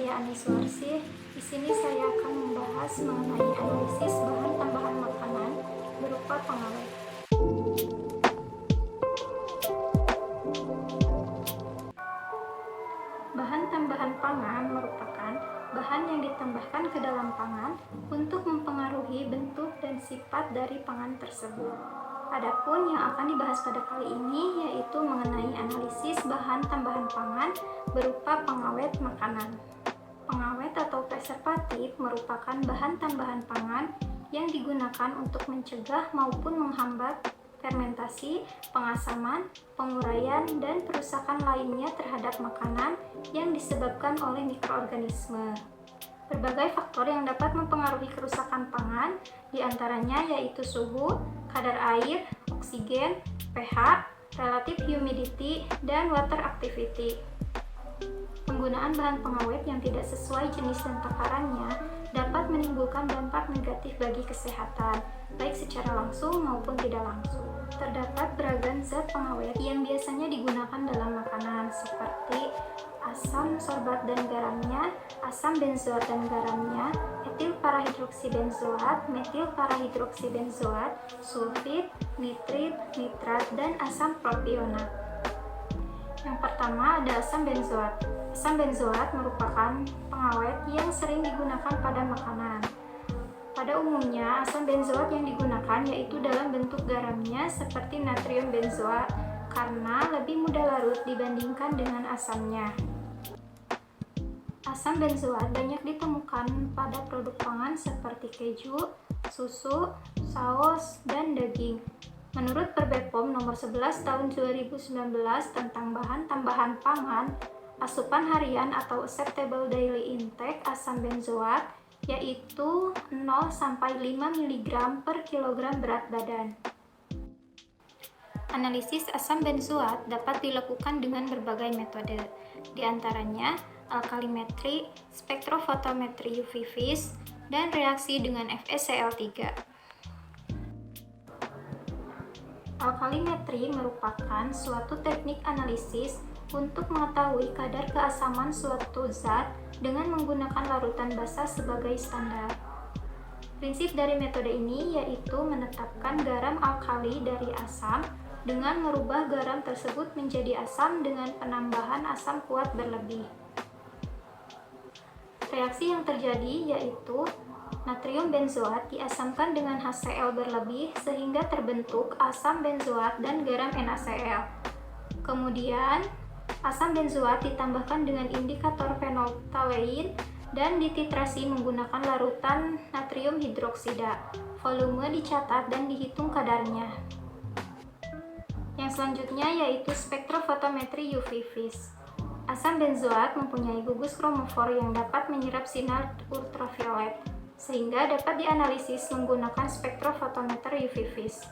saya Ani Suarsih. Di sini saya akan membahas mengenai analisis bahan tambahan makanan berupa pengawet. Bahan tambahan pangan merupakan bahan yang ditambahkan ke dalam pangan untuk mempengaruhi bentuk dan sifat dari pangan tersebut. Adapun yang akan dibahas pada kali ini yaitu mengenai analisis bahan tambahan pangan berupa pengawet makanan. Pengawet atau preservatif merupakan bahan tambahan pangan yang digunakan untuk mencegah maupun menghambat fermentasi, pengasaman, penguraian, dan perusakan lainnya terhadap makanan yang disebabkan oleh mikroorganisme. Berbagai faktor yang dapat mempengaruhi kerusakan pangan, diantaranya yaitu suhu, kadar air, oksigen, pH, relative humidity, dan water activity. Penggunaan bahan pengawet yang tidak sesuai jenis dan takarannya dapat menimbulkan dampak negatif bagi kesehatan, baik secara langsung maupun tidak langsung. Terdapat beragam zat pengawet yang biasanya digunakan dalam makanan seperti asam sorbat dan garamnya, asam benzoat dan garamnya, etil parahidroksibenzoat, metil parahidroksibenzoat, sulfit, nitrit, nitrat, dan asam propionat. Yang pertama ada asam benzoat. Asam benzoat merupakan pengawet yang sering digunakan pada makanan. Pada umumnya, asam benzoat yang digunakan yaitu dalam bentuk garamnya seperti natrium benzoat karena lebih mudah larut dibandingkan dengan asamnya. Asam benzoat banyak ditemukan pada produk pangan seperti keju, susu, saus, dan daging. Menurut Perbepom nomor 11 tahun 2019 tentang bahan tambahan pangan, asupan harian atau acceptable daily intake asam benzoat yaitu 0-5 mg per kilogram berat badan. Analisis asam benzoat dapat dilakukan dengan berbagai metode, di antaranya alkalimetri, spektrofotometri UV vis, dan reaksi dengan FeCl3. Alkalimetri merupakan suatu teknik analisis untuk mengetahui kadar keasaman suatu zat dengan menggunakan larutan basa sebagai standar. Prinsip dari metode ini yaitu menetapkan garam alkali dari asam dengan merubah garam tersebut menjadi asam dengan penambahan asam kuat berlebih. Reaksi yang terjadi yaitu natrium benzoat diasamkan dengan HCl berlebih sehingga terbentuk asam benzoat dan garam NaCl. Kemudian, asam benzoat ditambahkan dengan indikator fenolftalein dan dititrasi menggunakan larutan natrium hidroksida. Volume dicatat dan dihitung kadarnya. Yang selanjutnya yaitu spektrofotometri UV vis. Asam benzoat mempunyai gugus kromofor yang dapat menyerap sinar ultraviolet, sehingga dapat dianalisis menggunakan spektrofotometer UV vis.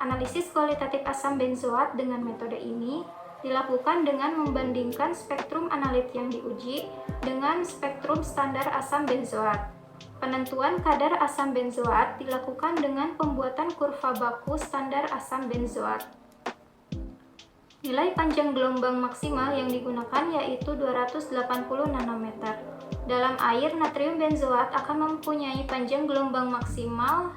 Analisis kualitatif asam benzoat dengan metode ini dilakukan dengan membandingkan spektrum analit yang diuji dengan spektrum standar asam benzoat. Penentuan kadar asam benzoat dilakukan dengan pembuatan kurva baku standar asam benzoat. Nilai panjang gelombang maksimal yang digunakan yaitu 280 nanometer. Dalam air, natrium benzoat akan mempunyai panjang gelombang maksimal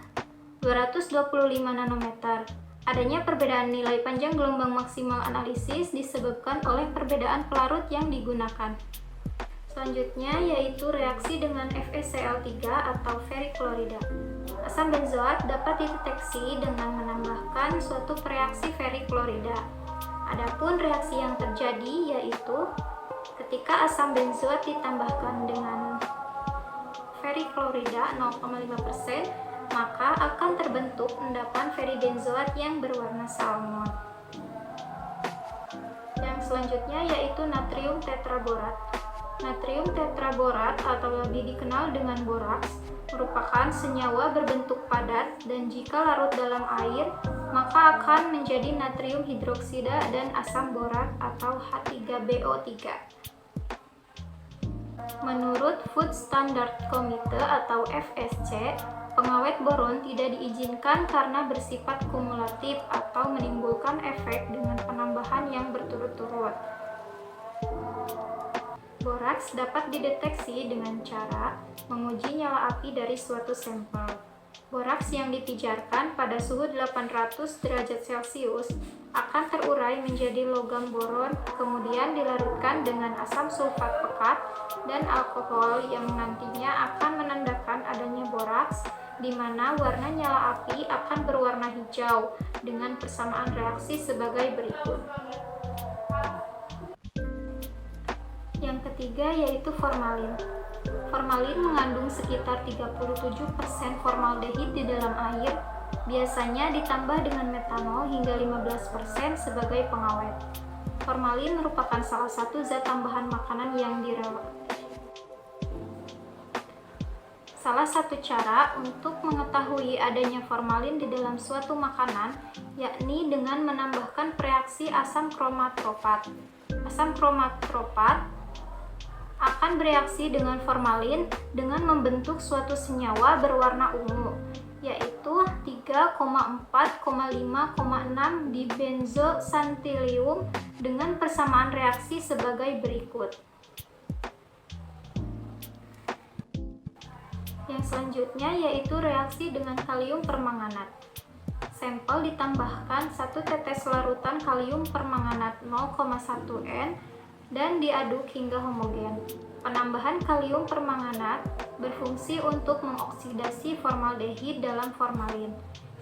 225 nanometer. Adanya perbedaan nilai panjang gelombang maksimal analisis disebabkan oleh perbedaan pelarut yang digunakan. Selanjutnya yaitu reaksi dengan FeCl3 atau ferriklorida. Asam benzoat dapat dideteksi dengan menambahkan suatu reaksi ferriklorida. Adapun reaksi yang terjadi yaitu ketika asam benzoat ditambahkan dengan ferriklorida 0,5%, maka akan terbentuk endapan ferribenzoat yang berwarna salmon. Yang selanjutnya yaitu natrium tetraborat. Natrium tetraborat atau lebih dikenal dengan boraks merupakan senyawa berbentuk padat dan jika larut dalam air maka akan menjadi natrium hidroksida dan asam borat atau H3BO3. Menurut Food Standard Committee atau FSC, pengawet boron tidak diizinkan karena bersifat kumulatif atau menimbulkan efek dengan penambahan yang berturut-turut. Boraks dapat dideteksi dengan cara menguji nyala api dari suatu sampel. Boraks yang dipijarkan pada suhu 800 derajat Celcius akan terurai menjadi logam boron, kemudian dilarutkan dengan asam sulfat pekat dan alkohol yang nantinya akan menandakan adanya boraks, di mana warna nyala api akan berwarna hijau dengan persamaan reaksi sebagai berikut. Yang ketiga yaitu formalin. Formalin mengandung sekitar 37% formaldehid di dalam air, biasanya ditambah dengan metanol hingga 15% sebagai pengawet. Formalin merupakan salah satu zat tambahan makanan yang Salah satu cara untuk mengetahui adanya formalin di dalam suatu makanan yakni dengan menambahkan reaksi asam kromatropat. Asam kromatropat akan bereaksi dengan formalin dengan membentuk suatu senyawa berwarna ungu, yaitu 3,4,5,6 dibenzosantilium dengan persamaan reaksi sebagai berikut. Yang selanjutnya yaitu reaksi dengan kalium permanganat. Sampel ditambahkan 1 tetes larutan kalium permanganat 0,1 N dan diaduk hingga homogen. Penambahan kalium permanganat berfungsi untuk mengoksidasi formaldehid dalam formalin,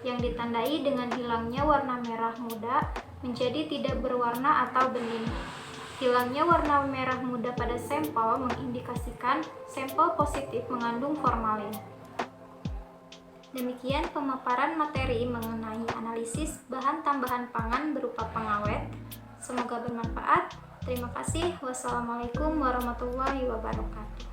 yang ditandai dengan hilangnya warna merah muda menjadi tidak berwarna atau bening. Hilangnya warna merah muda pada sampel mengindikasikan sampel positif mengandung formalin. Demikian pemaparan materi mengenai analisis bahan tambahan pangan berupa pengawet. Semoga bermanfaat. Terima kasih. Wassalamualaikum warahmatullahi wabarakatuh.